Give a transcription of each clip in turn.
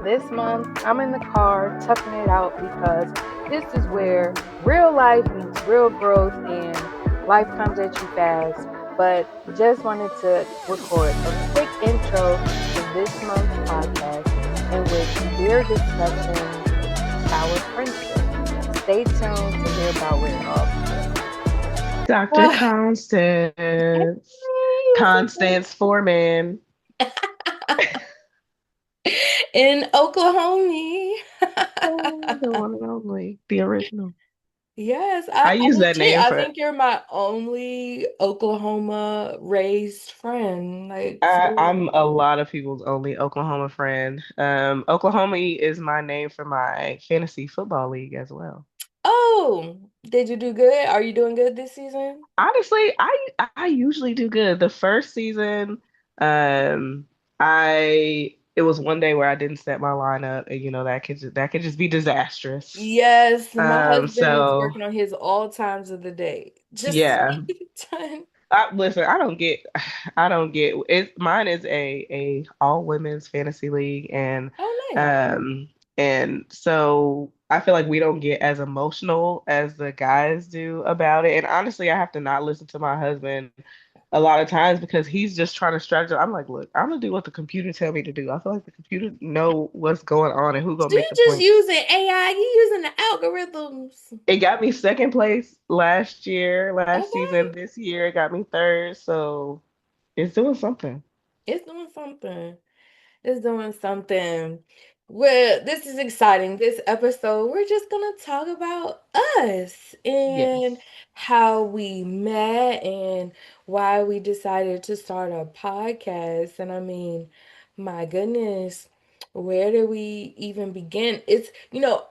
this month, I'm in the car toughing it out because this is where real life meets real growth and life comes at you fast. But just wanted to record a quick intro to this month's podcast in which we're discussing our friendship. Stay tuned to hear about where it all Dr. began. Constance, Hey, Constance Foreman. in Oklahoma. Oh, the one and only, the original. Yes, I I use that legit, name I for. think you're my only Oklahoma raised friend. Like, for real. I'm a lot of people's only Oklahoma friend. Oklahoma is my name for my fantasy football league as well. Oh, did you do good? Are you doing good this season? Honestly, I usually do good. The first season, I it was one day where I didn't set my lineup, and that could just be disastrous. Yes, my Um, husband is so working on his all times of the day just to yeah. get it done. Listen, I don't get it. Mine is a all women's fantasy league, Oh, nice. um, and so I feel like we don't get as emotional as the guys do about it. And honestly, I have to not listen to my husband a lot of times because he's just trying to strategize. I'm like, look, I'm gonna do what the computer tell me to do. I feel like the computer know what's going on and who gonna So make you the just points. using AI, you using the algorithms. It got me second place last Okay. season. This year it got me third, so it's doing something. It's doing something. It's doing something. Well, this is exciting. This episode, we're just going to talk about us and Yes. how we met and why we decided to start a podcast. And I mean, my goodness, where do we even begin?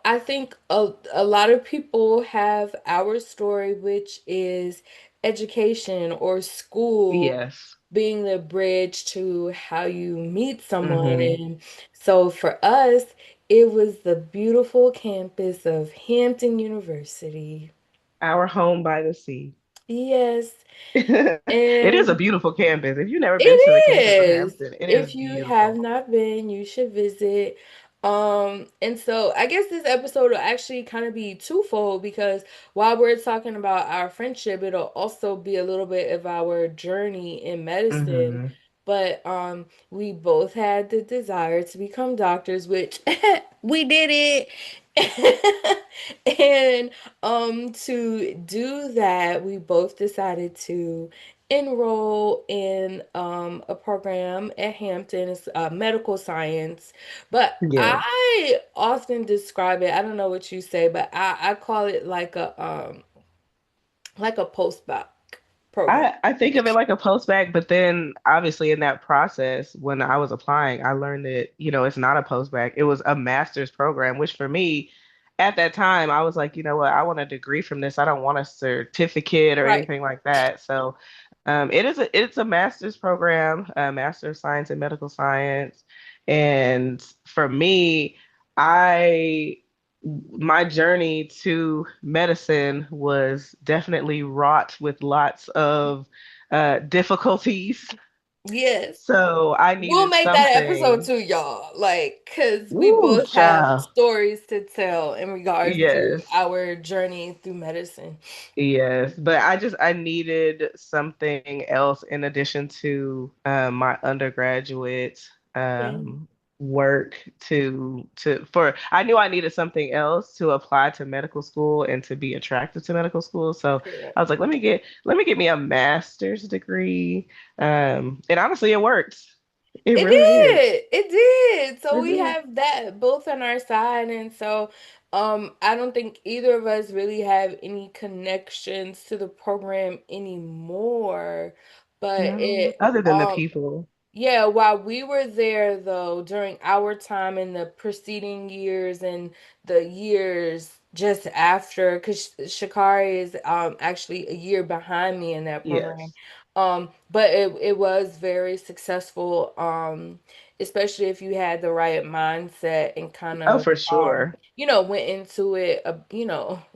I think a lot of people have our story, which is education or school Yes. being the bridge to how you meet someone. Hmm. And so for us, it was the beautiful campus of Hampton University. Our home by the sea. Yes. It is a And beautiful campus. If you've never been to the it campus of is. Hampton, it is If you have beautiful. not been, you should visit. And so I guess this episode will actually kind of be twofold because while we're talking about our friendship, it'll also be a little bit of our journey in medicine. Hmm. But we both had the desire to become doctors, which we did it. And to do that, we both decided to enroll in a program at Hampton. It's medical science, but Yeah. I often describe it. I don't know what you say, but I call it like a postdoc program. I think of it like a postback, but then obviously in that process, when I was applying, I learned that, it's not a postback. It was a master's program, which for me, at that time, I was like, you know what, I want a degree from this. I don't want a certificate or Right. anything like that. So it's a master's program, a master of science in medical science. And for me, I my journey to medicine was definitely wrought with lots of difficulties. Yes. So I We'll needed make that episode something. too, y'all. Like, cause we Ooh, both have child. stories to tell in regards to Yes. our journey through medicine. Yes. But I needed something else in addition to my undergraduate Yeah. work for I knew I needed something else to apply to medical school and to be attracted to medical school. So I Correct. was like, let me get me a master's degree. And honestly it worked. It It really did. did. It did. So It we did. have that both on our side. And so I don't think either of us really have any connections to the program anymore. But No, it other than the people. yeah, while we were there though, during our time in the preceding years and the years just after, because Shcarry is actually a year behind me in that program. Yes. But it was very successful, especially if you had the right mindset and kind Oh, of for sure. went into it,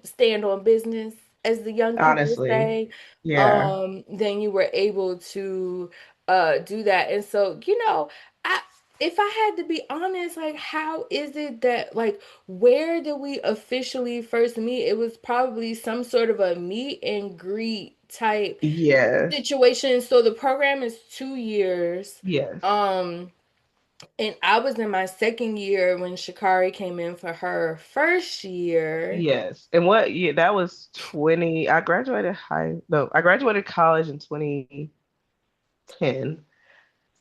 stand on business, as the young people Honestly. say. Yeah. Then you were able to do that. And so, I if I had to be honest, like, how is it that, like, where did we officially first meet? It was probably some sort of a meet and greet type Yes. situation. So the program is 2 years. Yes. Um, and I was in my second year when Shcarry came in for her first year. Yes. And what year? That was 20. I graduated high. No, I graduated college in 2010.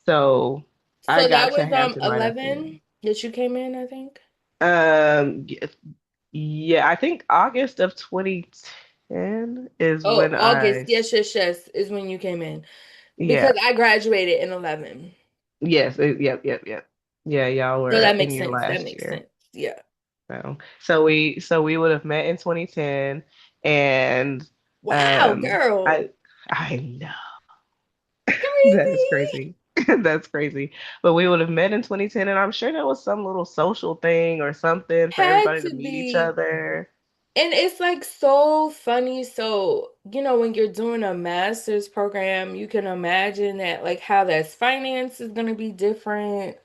So I So that got to was Hampton right after 11 that you came in, I think. that. Yeah, I think August of 2010 is Oh, when August. I, Yes, yes, yes, is when you came in. yeah, Because I graduated in 11. yes, yep, yep, yep. Yeah, y'all So were that in makes your sense. That last makes year. sense. Yeah. So we would have met in 2010, and Wow, um girl. I know that is Crazy. crazy. That's crazy. But we would have met in 2010, and I'm sure there was some little social thing or something for Had everybody to to meet each be. other. And it's like so funny. So, when you're doing a master's program, you can imagine that like how that's finance is gonna be different.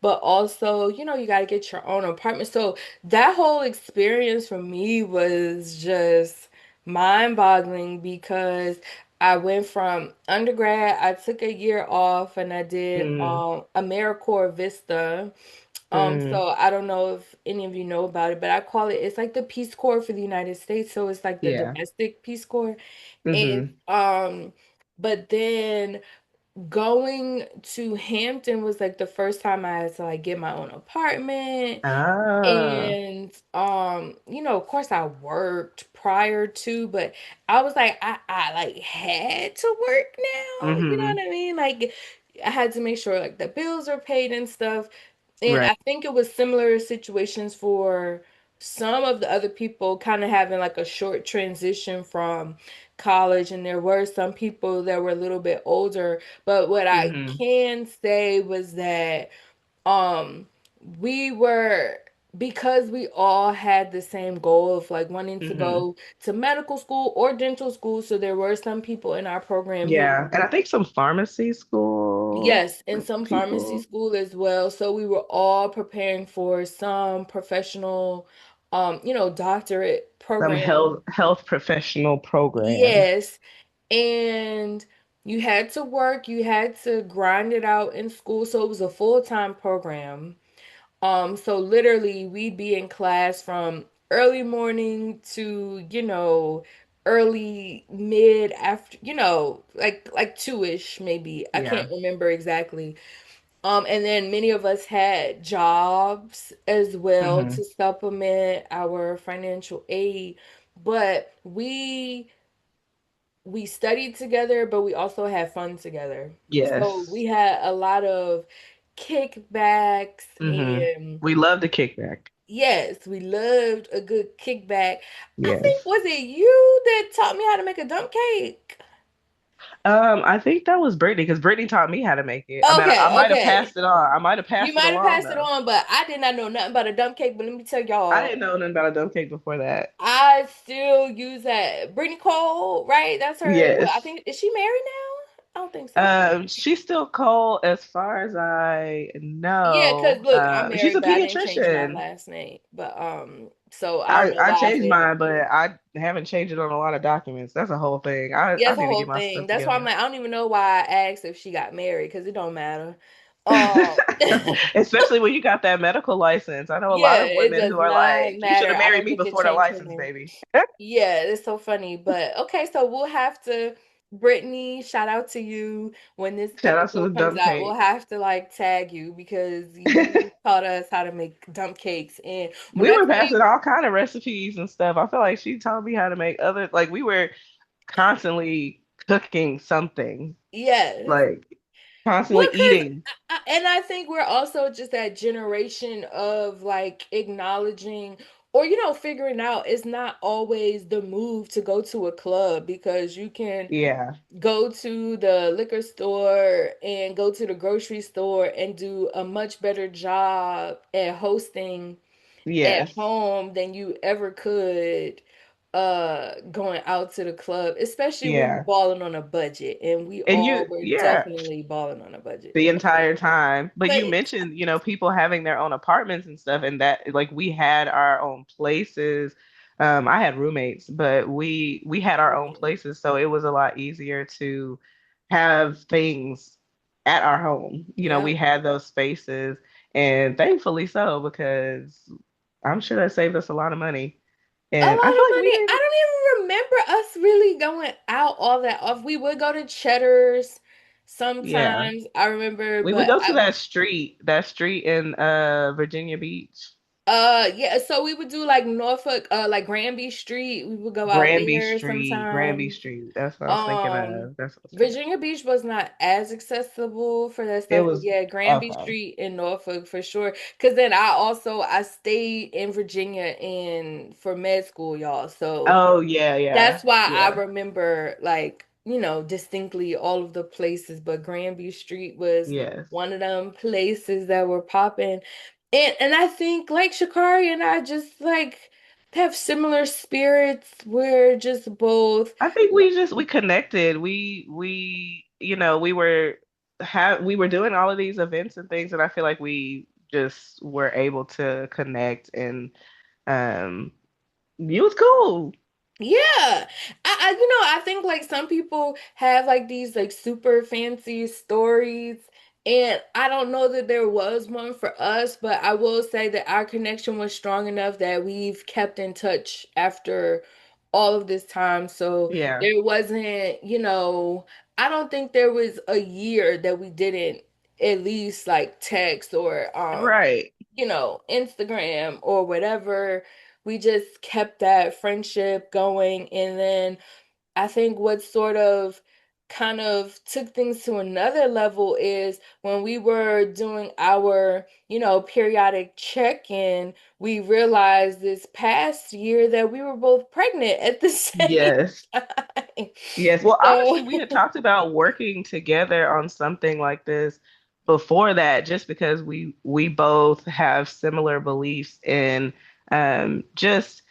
But also, you got to get your own apartment. So that whole experience for me was just mind-boggling because I went from undergrad, I took a year off and I did Mm, AmeriCorps Vista. mm, So I don't know if any of you know about it, but I call it's like the Peace Corps for the United States. So it's like the yeah. domestic Peace Corps. And Hmm. but then going to Hampton was like the first time I had to like get my own apartment. Ah. And of course I worked prior to, but I was like I like had to work now, you know Hmm. what I mean? Like I had to make sure like the bills are paid and stuff. And Right. I think it was similar situations for some of the other people kind of having like a short transition from college, and there were some people that were a little bit older, but what I Hmm. can say was that um we were, because we all had the same goal of like wanting to Hmm. go to medical school or dental school, so there were some people in our program who, Yeah. And I think some pharmacy school yes, and some pharmacy people, school as well. So we were all preparing for some professional doctorate some program. health professional program. Yes. And you had to work, you had to grind it out in school, so it was a full-time program. So literally we'd be in class from early morning to, early mid after, like 2-ish maybe. I Yeah. can't remember exactly. And then many of us had jobs as well Hmm. to supplement our financial aid. But we studied together, but we also had fun together. So Yes. we had a lot of kickbacks, Hmm. and We love the kickback. yes, we loved a good kickback. I think, Yes. was it you that taught me how to make a dump cake? I think that was Brittany because Brittany taught me how to make it. I mean, I Okay, might have okay. passed it on. I might have You passed it might have along passed it though. on, but I did not know nothing about a dump cake. But let me tell I y'all, didn't know nothing about a dumb cake before that. I still use that. Brittany Cole, right? That's her. Well, I Yes. think, is she married now? I don't think so. She's still Cole as far as I Yeah, because know. look, I'm She's married, a but I didn't change my pediatrician. last name. But so I don't I know I why I changed said that. mine, but I haven't changed it on a lot of documents. That's a whole thing. Yeah, I that's a need to get whole my thing. stuff That's why I'm together. like, I don't even know why I asked if she got married because it don't matter. Um, Especially when you got that medical license. I know a lot yeah, of it women does who are not like, you should matter. have I married don't me think it before the changed her license, name. baby. Yeah, it's so funny. But okay, so we'll have to, Brittany, shout out to you when this Shout out to the episode comes dumb out. We'll cake. have to like tag you because you taught us how to make dump cakes. And when We I were tell passing you, all kind of recipes and stuff. I feel like she taught me how to make other, like we were constantly cooking something, yes. like Well, constantly because eating. and I think we're also just that generation of like acknowledging or figuring out it's not always the move to go to a club, because you can Yeah. go to the liquor store and go to the grocery store and do a much better job at hosting at Yes. home than you ever could, going out to the club, especially we were Yeah. balling on a budget, and we And all were yeah, definitely balling on a budget. the entire time. But But you mentioned, people having their own apartments and stuff, and that like we had our own places. I had roommates, but we had our own places, so it was a lot easier to have things at our home. We yeah, had those spaces, and thankfully so, because I'm sure that saved us a lot of money. a lot And I feel of like we money. didn't. I don't even remember us really going out all that off. We would go to Cheddar's Yeah. sometimes, I remember, We would but go to that street in Virginia Beach. yeah, so we would do like Norfolk, like Granby Street. We would go out Granby there Street, Granby sometimes. Street. That's what I was thinking Um, of. That's what I was thinking Virginia Beach was not as accessible for that of. It stuff, but was yeah, Granby okay. Street in Norfolk for sure. Because then I stayed in Virginia in for med school, y'all. So Oh yeah, yeah, that's why I yeah, remember like, distinctly all of the places, but Granby Street was yes. one of them places that were popping. And I think like Shakari and I just like have similar spirits. We're just both. I think we connected. We were doing all of these events and things, and I feel like we just were able to connect, and um, it was cool. Yeah. I think like some people have like these like super fancy stories, and I don't know that there was one for us, but I will say that our connection was strong enough that we've kept in touch after all of this time. So Yeah, there wasn't, I don't think there was a year that we didn't at least like text or right. Instagram or whatever. We just kept that friendship going. And then I think what sort of kind of took things to another level is when we were doing our, periodic check-in, we realized this past year that we were both pregnant at the same Yes. time. Yes. Well, honestly, So, we had talked about working together on something like this before that, just because we both have similar beliefs in just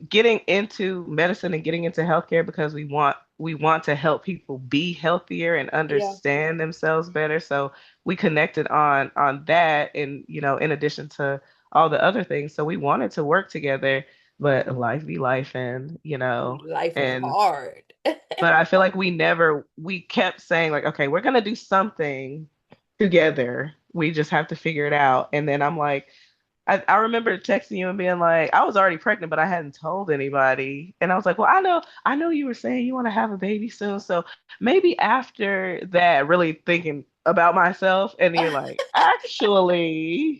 getting into medicine and getting into healthcare because we want to help people be healthier and yeah, understand themselves better. So we connected on that, and in addition to all the other things. So we wanted to work together, but life be life, life is and hard. but I feel like we kept saying like, okay, we're gonna do something together. We just have to figure it out. And then I'm like, I remember texting you and being like, I was already pregnant, but I hadn't told anybody. And I was like, well, I know you were saying you want to have a baby soon. So maybe after that, really thinking about myself, and you're like, actually,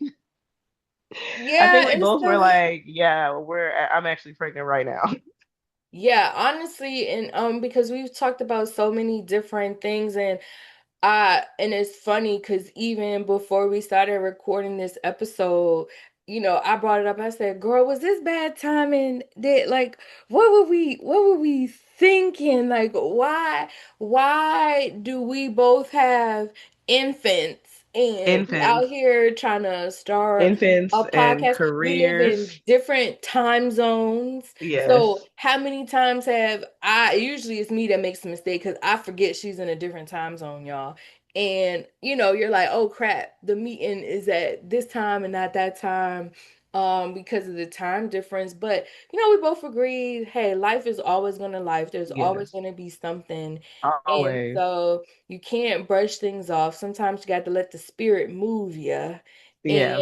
I Yeah, think we and both were stuff. like, yeah, I'm actually pregnant right now. Yeah, honestly, and because we've talked about so many different things, and it's funny because even before we started recording this episode, I brought it up. I said, "Girl, was this bad timing? Did like what were we thinking? Like why do we both have infants and we out Infants, here trying to start a infants and podcast? We live in careers. different time zones. So Yes. how many times have I usually it's me that makes the mistake because I forget she's in a different time zone, y'all. And you're like, oh crap, the meeting is at this time and not that time, because of the time difference. But we both agreed, hey, life is always gonna life. There's always Yes. gonna be something. And Always. so you can't brush things off. Sometimes you got to let the spirit move you Yeah.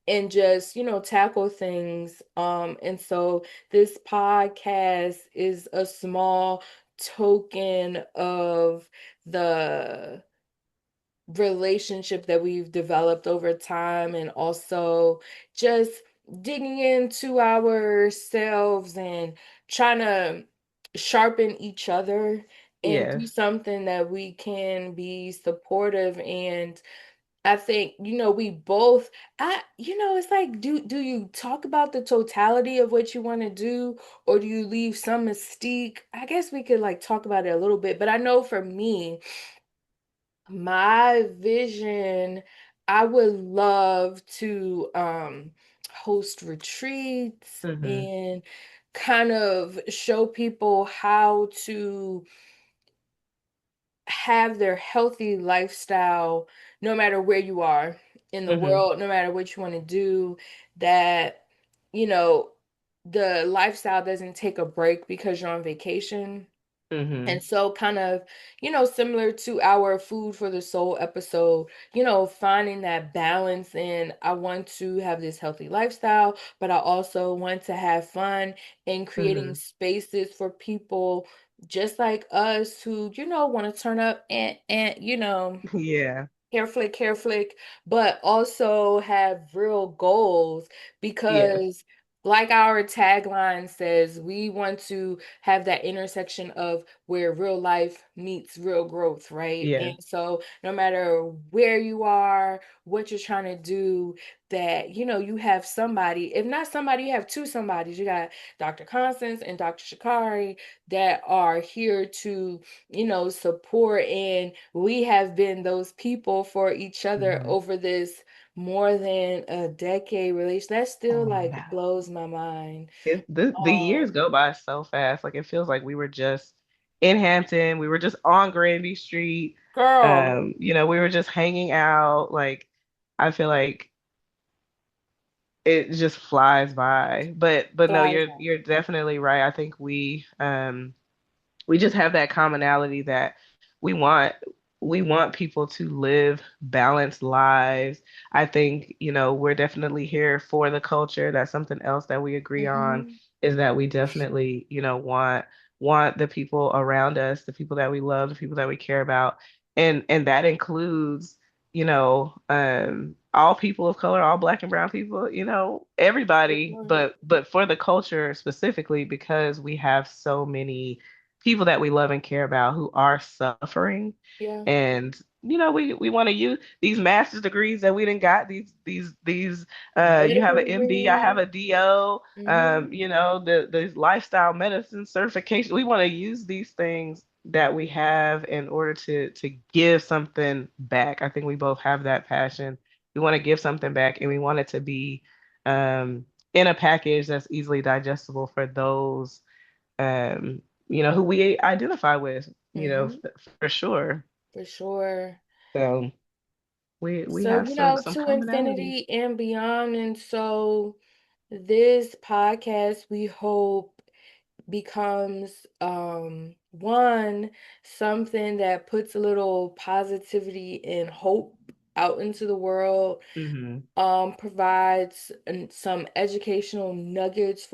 and just, tackle things. And so this podcast is a small token of the relationship that we've developed over time, and also just digging into ourselves and trying to sharpen each other and do Yes. something that we can be supportive. And I think, we both, it's like, do you talk about the totality of what you want to do, or do you leave some mystique? I guess we could like talk about it a little bit, but I know for me, my vision, I would love to host retreats Hmm. and kind of show people how to have their healthy lifestyle no matter where you are in the Mm-hmm. world, no matter what you want to do, that, you know, the lifestyle doesn't take a break because you're on vacation. Mm-hmm. And so, kind of, similar to our Food for the Soul episode, finding that balance. And I want to have this healthy lifestyle, but I also want to have fun and creating Mm-hmm. spaces for people just like us who, want to turn up and Yeah. hair flick, but also have real goals Yeah. because, like our tagline says, we want to have that intersection of where real life meets real growth, right? Yeah. And so, no matter where you are, what you're trying to do, that you have somebody, if not somebody, you have two somebodies. You got Dr. Constance and Dr. Shcarry that are here to support. And we have been those people for each other Mm-hmm. over this more than a decade relation. That still Oh, like no. blows my mind. The years Um, go by so fast. Like it feels like we were just in Hampton. We were just on Granby Street. Girl, We were just hanging out. Like I feel like it just flies by. But no, flies you're definitely right. I think we just have that commonality that we want we want people to live balanced lives. I think, we're definitely here for the culture. That's something else that we agree on, hmm is that we definitely, want the people around us, the people that we love, the people that we care about. And that includes, all people of color, all Black and brown people, everybody, but for the culture specifically, because we have so many people that we love and care about who are suffering. Yeah. And we want to use these master's degrees that we didn't got, these you have Medical an MD, I have degree. a DO, hmm the lifestyle medicine certification. We want to use these things that we have in order to give something back. I think we both have that passion. We want to give something back, and we want it to be um in a package that's easily digestible for those um, who we identify with, hmm for sure. For sure. So we So, have some to commonalities. infinity and beyond. And so this podcast, we hope, becomes one, something that puts a little positivity and hope out into the world, Hmm. provides some educational nuggets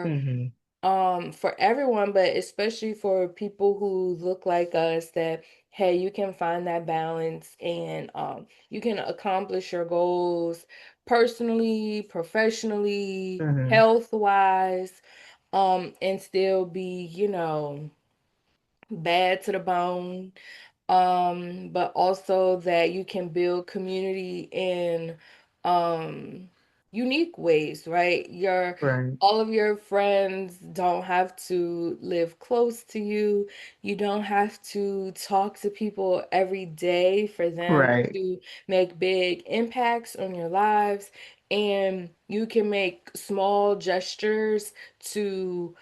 Hmm. for everyone, but especially for people who look like us, that hey, you can find that balance and you can accomplish your goals personally, professionally, Hmm. health wise, and still be, bad to the bone, but also that you can build community in um unique ways, right? Your Right. All of your friends don't have to live close to you. You don't have to talk to people every day for them Right. to make big impacts on your lives. And you can make small gestures to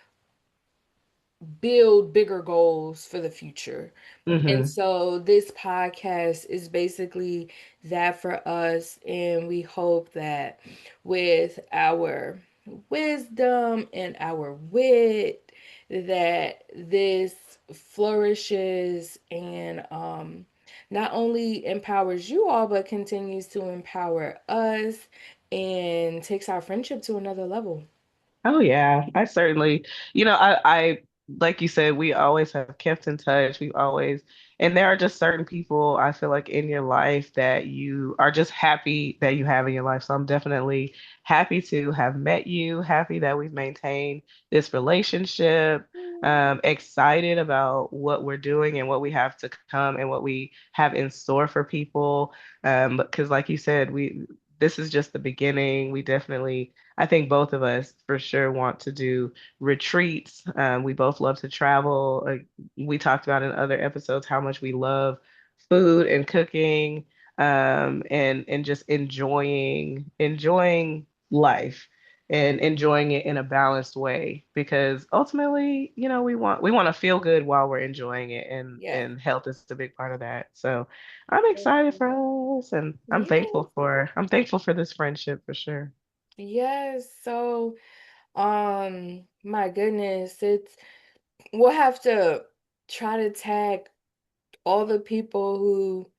build bigger goals for the future. And Hmm. so this podcast is basically that for us. And we hope that with our wisdom and our wit, that this flourishes and not only empowers you all, but continues to empower us and takes our friendship to another level. Oh yeah, I certainly, I like you said, we always have kept in touch. We've always, and there are just certain people I feel like in your life that you are just happy that you have in your life. So I'm definitely happy to have met you, happy that we've maintained this relationship, excited about what we're doing and what we have to come and what we have in store for people. Because like you said, this is just the beginning. We definitely, I think both of us for sure want to do retreats. We both love to travel. We talked about in other episodes how much we love food and cooking, and just enjoying life. and enjoying it in a balanced way because ultimately, we want to feel good while we're enjoying it Yeah. and health is a big part of that. So I'm excited for us and Yes. I'm thankful for this friendship for sure. Yes. So, my goodness, we'll have to try to tag all the people who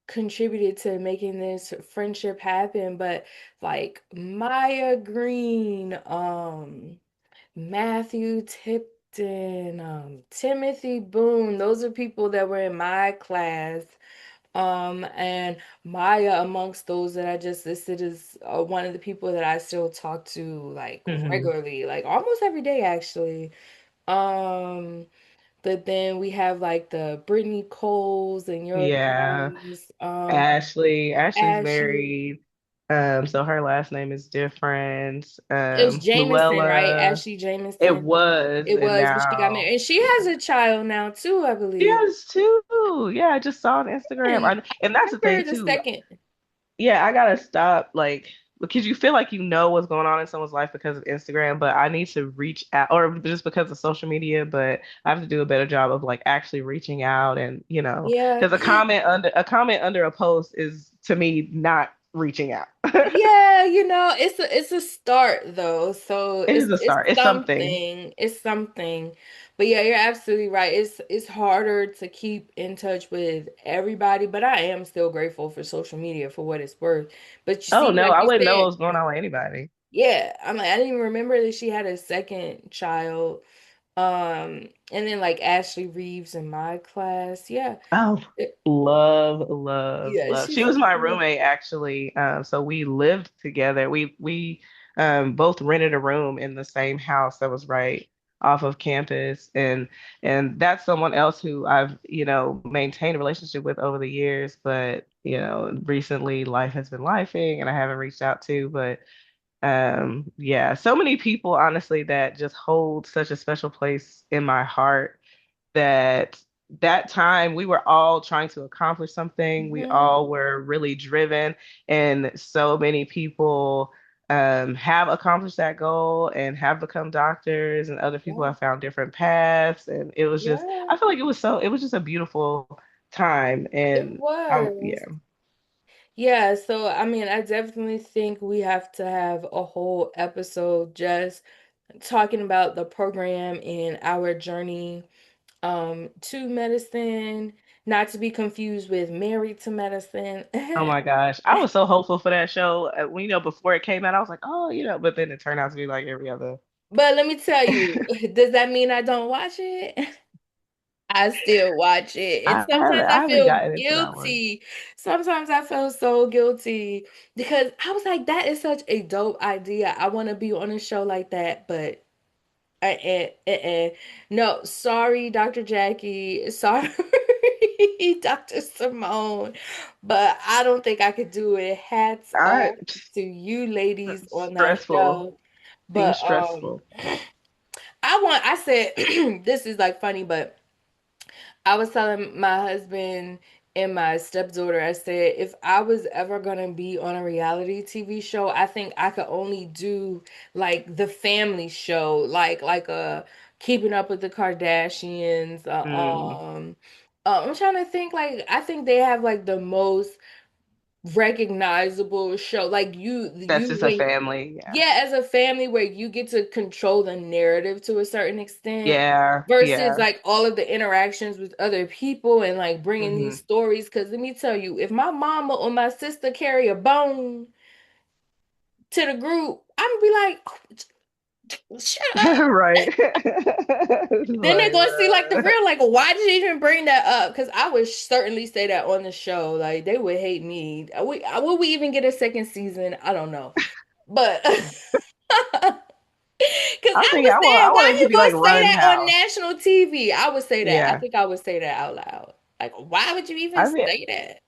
contributed to making this friendship happen, but like Maya Green, Matthew Tipton, Timothy Boone, those are people that were in my class. And Maya amongst those that I just listed is one of the people that I still talk to like Hmm. regularly, like almost every day actually. Um, but then we have like the Brittany Coles in your Yeah. class. Ashley's Ashley. married. So her last name is different. It's Jameson, right? Luella, Ashley it Jameson. was, It and was, but she got now, married. And she yeah. has a child now too, I She believe. has two. Yeah, I just saw on Instagram. And And that's the thing remember the too. second. Yeah, I gotta stop, like, because you feel like you know what's going on in someone's life because of Instagram, but I need to reach out, or just because of social media, but I have to do a better job of like actually reaching out and, Yeah. because a comment under a post is to me not reaching out. Yeah, it's a start though. So It it's is a it's start. It's something. something. It's something. But yeah, you're absolutely right. It's harder to keep in touch with everybody, but I am still grateful for social media for what it's worth. But you Oh see, no, like I you wouldn't know what said, was going on with anybody. yeah, I'm like I didn't even remember that she had a second child. And then like Ashley Reeves in my class. Yeah. Oh, It- love, love, yeah, love. she's She a was my cool. roommate actually. So we lived together. We both rented a room in the same house that was right off of campus, and that's someone else who I've, maintained a relationship with over the years, but recently life has been lifing and I haven't reached out to, but yeah, so many people honestly that just hold such a special place in my heart that that time we were all trying to accomplish something. We Mhm. all were really driven, and so many people have accomplished that goal and have become doctors, and other people Yeah. have found different paths. And it was just, Yeah. I feel like it was just a beautiful time. It And was. yeah. Yeah, so I mean, I definitely think we have to have a whole episode just talking about the program and our journey to medicine, not to be confused with married to medicine. Oh my gosh. I was so hopeful for that show. Before it came out, I was like, oh, but then it turned out to be like every other. But let me tell you, does that mean I don't watch it? I still watch it. And sometimes I I haven't feel gotten into that one. guilty. Sometimes I feel so guilty because I was like, that is such a dope idea. I want to be on a show like that, but no, sorry, Dr. Jackie. Sorry, Dr. Simone. But I don't think I could do it. Hats I off to you ladies on that stressful. show. Seems But stressful. I said this is like funny, but I was telling my husband and my stepdaughter, I said, if I was ever gonna be on a reality TV show, I think I could only do like the family show, like Keeping Up with the Kardashians. Mm, I'm trying to think. Like, I think they have like the most recognizable show. Like that's you just a when family. Yeah. yeah, as a family where you get to control the narrative to a certain extent Yeah. versus Yeah. like all of the interactions with other people and like bringing Hmm. these stories. Because let me tell you, if my mama or my sister carry a bone to the group, I'm gonna be like, "Oh, shut up." Right. Then they're Like, gonna see like the real, like, why did you even bring that up? Because I would certainly say that on the show. Like they would hate me. Would we even get a second season? I don't know. But because I'm I thinking was saying, I want why it to you be like gonna say Run's that on house. national TV? I would say that. I Yeah. think I would say that out loud. Like, why would you even I mean, say that?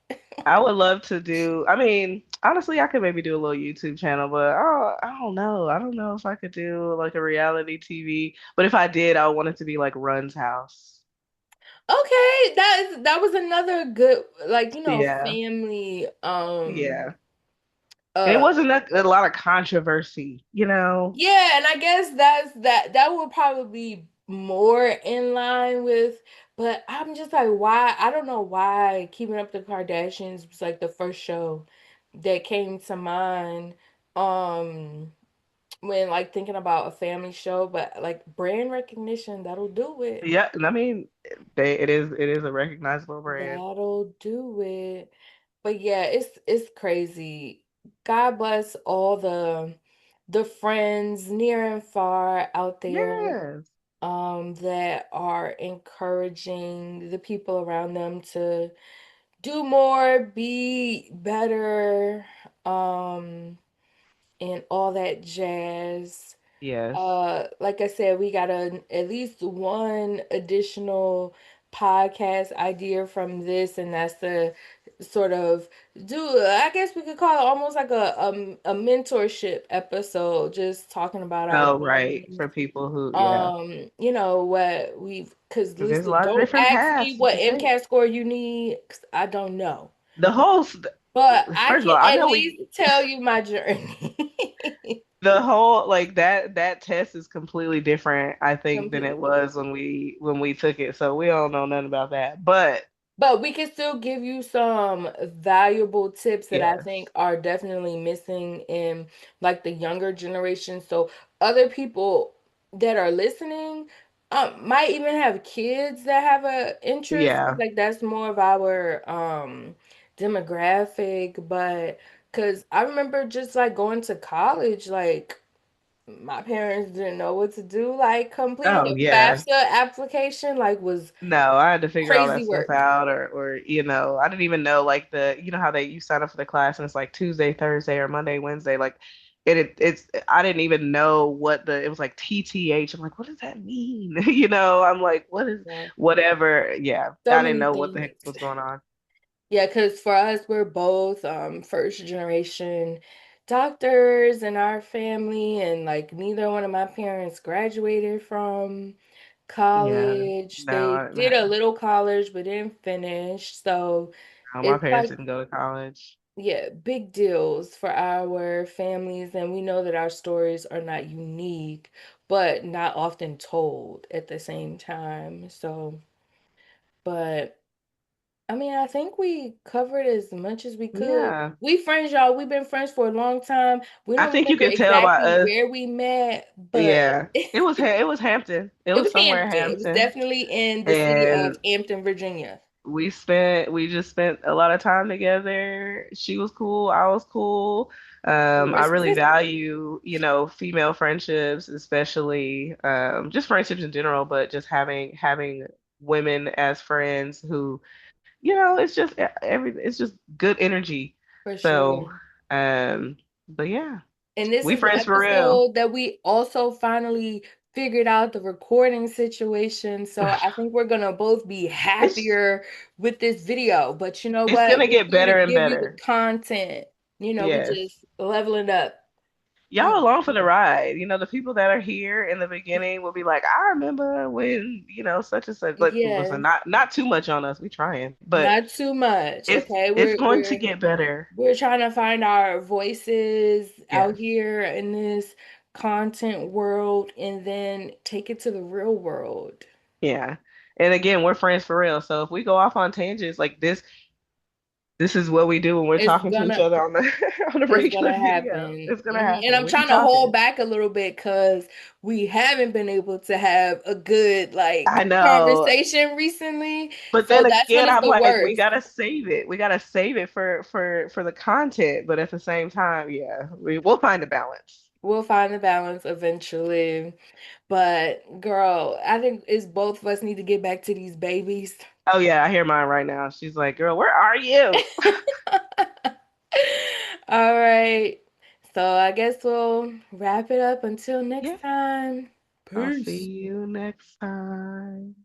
I would love to do. I mean, honestly, I could maybe do a little YouTube channel, but I don't know. I don't know if I could do like a reality TV. But if I did, I would want it to be like Run's house. Okay, that was another good, like, Yeah. family Yeah. And it Uh wasn't a lot of controversy, you know? yeah, and I guess that would probably be more in line with, but I'm just like, why? I don't know why Keeping Up the Kardashians was like the first show that came to mind. Um when like thinking about a family show, but like brand recognition, that'll do it. Yeah, and I mean, it is a recognizable brand. That'll do it. But yeah, it's crazy. God bless all the friends near and far out there Yes. that are encouraging the people around them to do more, be better, and all that jazz. Yes. Like I said, we got at least one additional podcast idea from this, and that's to sort of do, I guess we could call it almost like a mentorship episode, just talking about our Oh, right. journeys. For people who, yeah. You know what we've, because Because there's a listen, lot of don't different ask me paths what to take. MCAT score you need, 'cause I don't know. The whole, But I first of all, can I at know least tell you my journey. the whole like that test is completely different, I think, than it Completely. was when we took it. So we don't know nothing about that. But But we can still give you some valuable tips that I think yes. are definitely missing in like the younger generation. So other people that are listening might even have kids that have a interest. Yeah. Like that's more of our demographic. But because I remember just like going to college, like my parents didn't know what to do. Like completing Oh a yeah. FAFSA application like was No, I had to figure all that crazy stuff work. out, or I didn't even know like you know how they you sign up for the class and it's like Tuesday, Thursday, or Monday, Wednesday, like it's I didn't even know what it was like TTH. I'm like, what does that mean? You know, I'm like, what is Yeah. whatever? Yeah, So I didn't many know what the things. heck was going on. Yeah, because for us, we're both first generation doctors in our family, and like neither one of my parents graduated from Yeah, college. no, They did a little college but didn't finish. So no, my it's parents like, didn't go to college. yeah, big deals for our families, and we know that our stories are not unique, but not often told at the same time. So, but I mean, I think we covered as much as we could. Yeah, We friends, y'all. We've been friends for a long time. We I don't think you remember can tell by exactly us. where we met, but Yeah, it was Hampton. It it was was somewhere in Hampton. It was Hampton, definitely in the city of and Hampton, Virginia. we just spent a lot of time together. She was cool, I was cool. I really value, female friendships, especially just friendships in general, but just having women as friends who, it's just it's just good energy. For So, sure. um, but yeah, And this we is the friends for real. episode that we also finally figured out the recording situation. So I think we're gonna both be It's happier with this video. But you know it's what? gonna We're get here to better and give you the better. content. We Yes. just leveling up. Y'all Mm. along for the ride. The people that are here in the beginning will be like, I remember when, such and such. But listen, Yes. not too much on us. We trying, but Not too much, okay? it's We're going to we're get better. we're trying to find our voices out Yes. here in this content world and then take it to the real world. Yeah. And again, we're friends for real. So if we go off on tangents like this is what we do when we're It's talking to each gonna other on the on a it's regular gonna video. happen. It's gonna And happen. I'm We be trying to hold talking. back a little bit because we haven't been able to have a good I like know. conversation recently. But So then that's when again, it's I'm the like, we worst. gotta save it. We gotta save it for the content. But at the same time, yeah, we'll find a balance. We'll find the balance eventually. But girl, I think it's both of us need to get back to these babies. Oh yeah, I hear mine right now. She's like, "Girl, where are you?" All right. So I guess we'll wrap it up until next Yeah, time. I'll see Peace. you next time.